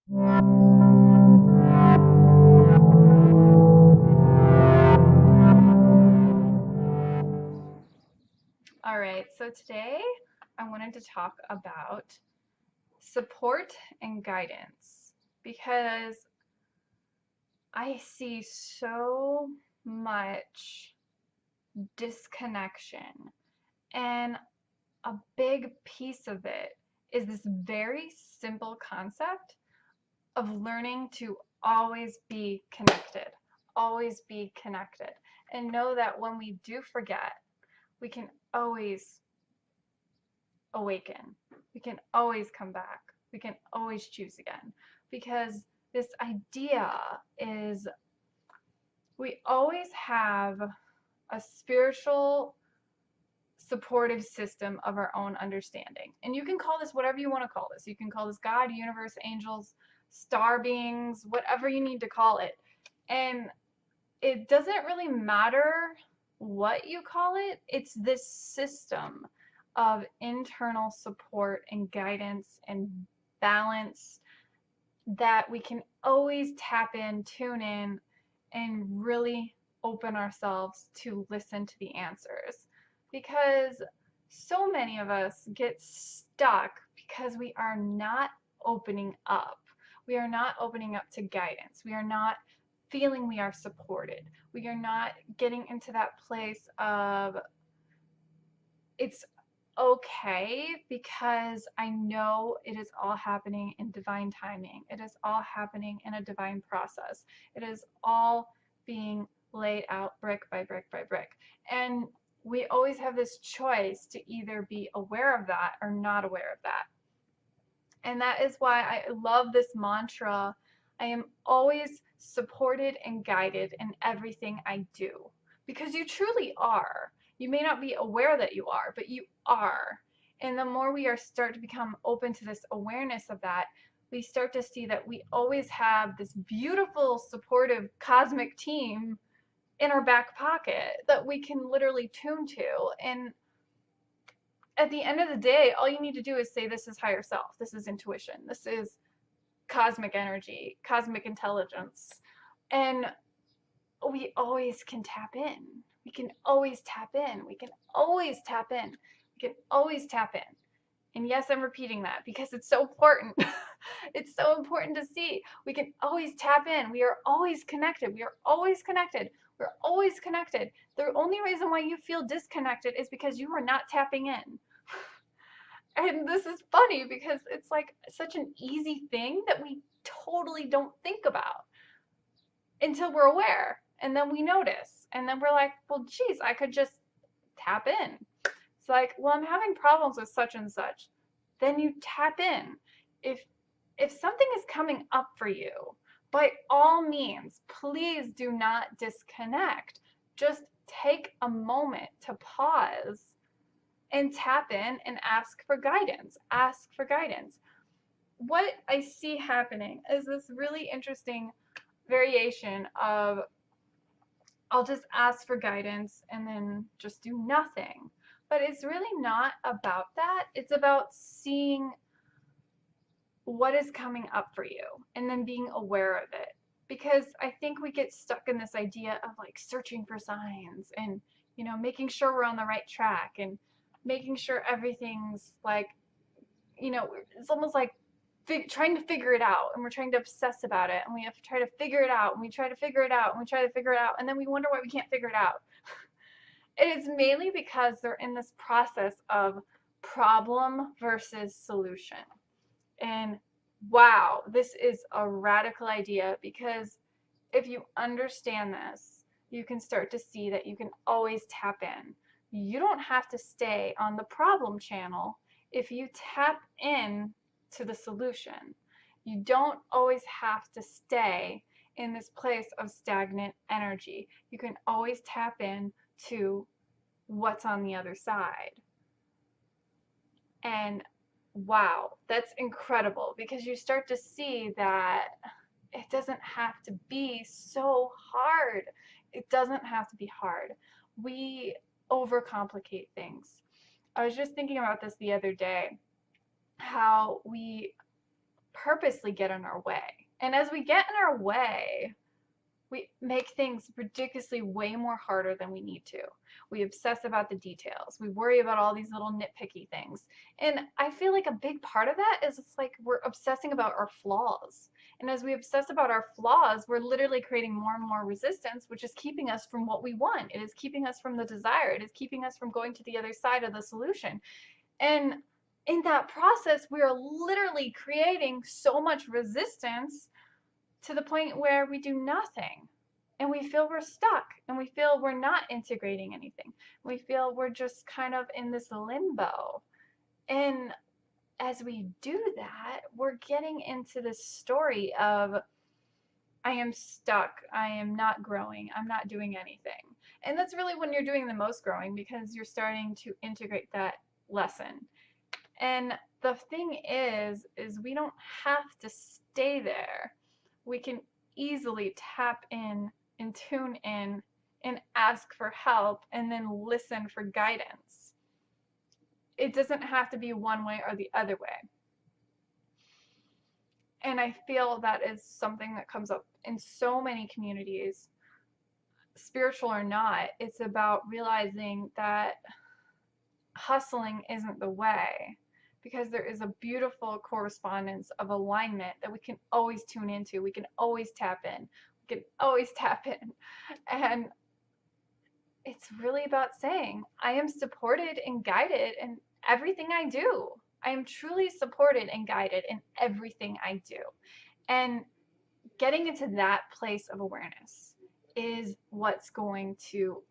All right, so today I wanted to talk about support and guidance because I see so much disconnection, and a big piece of it is this very simple concept of learning to always be connected, always be connected, and know that when we do forget, we can always awaken. We can always come back. We can always choose again. Because this idea is we always have a spiritual supportive system of our own understanding. And you can call this whatever you want to call this. You can call this God, universe, angels, star beings, whatever you need to call it. And it doesn't really matter what you call it, it's this system of internal support and guidance and balance that we can always tap in, tune in, and really open ourselves to listen to the answers. Because so many of us get stuck because we are not opening up. We are not opening up to guidance. We are not feeling we are supported. We are not getting into that place of it's okay because I know it is all happening in divine timing. It is all happening in a divine process. It is all being laid out brick by brick by brick. And we always have this choice to either be aware of that or not aware of that. And that is why I love this mantra. I am always supported and guided in everything I do. Because you truly are. You may not be aware that you are, but you are. And the more we start to become open to this awareness of that, we start to see that we always have this beautiful, supportive cosmic team in our back pocket that we can literally tune to. And at the end of the day, all you need to do is say, this is higher self, this is intuition, this is cosmic energy, cosmic intelligence. And we always can tap in. We can always tap in. We can always tap in. We can always tap in. And yes, I'm repeating that because it's so important. It's so important to see. We can always tap in. We are always connected. We are always connected. We're always connected. The only reason why you feel disconnected is because you are not tapping in. And this is funny because it's like such an easy thing that we totally don't think about until we're aware. And then we notice. And then we're like, well, geez, I could just tap in. It's like, well, I'm having problems with such and such. Then you tap in. If something is coming up for you, by all means, please do not disconnect. Just take a moment to pause and tap in and ask for guidance. Ask for guidance. What I see happening is this really interesting variation of I'll just ask for guidance and then just do nothing. But it's really not about that. It's about seeing what is coming up for you and then being aware of it. Because I think we get stuck in this idea of like searching for signs and, making sure we're on the right track and making sure everything's like, it's almost like trying to figure it out, and we're trying to obsess about it, and we have to try to figure it out, and we try to figure it out, and we try to figure it out, and then we wonder why we can't figure it out. And it's mainly because they're in this process of problem versus solution. And wow, this is a radical idea because if you understand this, you can start to see that you can always tap in. You don't have to stay on the problem channel if you tap in to the solution. You don't always have to stay in this place of stagnant energy. You can always tap in to what's on the other side. And wow, that's incredible because you start to see that it doesn't have to be so hard. It doesn't have to be hard. We overcomplicate things. I was just thinking about this the other day, how we purposely get in our way. And as we get in our way, we make things ridiculously way more harder than we need to. We obsess about the details. We worry about all these little nitpicky things. And I feel like a big part of that is it's like we're obsessing about our flaws. And as we obsess about our flaws, we're literally creating more and more resistance, which is keeping us from what we want. It is keeping us from the desire. It is keeping us from going to the other side of the solution. And in that process, we are literally creating so much resistance to the point where we do nothing and we feel we're stuck and we feel we're not integrating anything. We feel we're just kind of in this limbo. And as we do that, we're getting into this story of I am stuck, I am not growing, I'm not doing anything. And that's really when you're doing the most growing because you're starting to integrate that lesson. And the thing is we don't have to stay there. We can easily tap in and tune in and ask for help and then listen for guidance. It doesn't have to be one way or the other way. And I feel that is something that comes up in so many communities, spiritual or not. It's about realizing that hustling isn't the way, because there is a beautiful correspondence of alignment that we can always tune into. We can always tap in. We can always tap in. And it's really about saying, I am supported and guided in everything I do. I am truly supported and guided in everything I do. And getting into that place of awareness is what's going to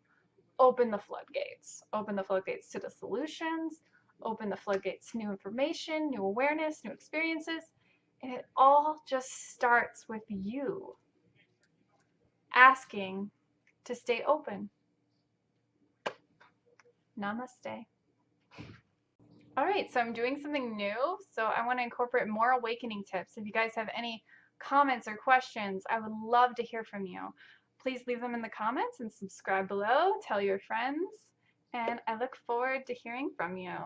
open the floodgates to the solutions, open the floodgates to new information, new awareness, new experiences. And it all just starts with you asking to stay open. Namaste. All right, so I'm doing something new. So I want to incorporate more awakening tips. If you guys have any comments or questions, I would love to hear from you. Please leave them in the comments and subscribe below. Tell your friends. And I look forward to hearing from you.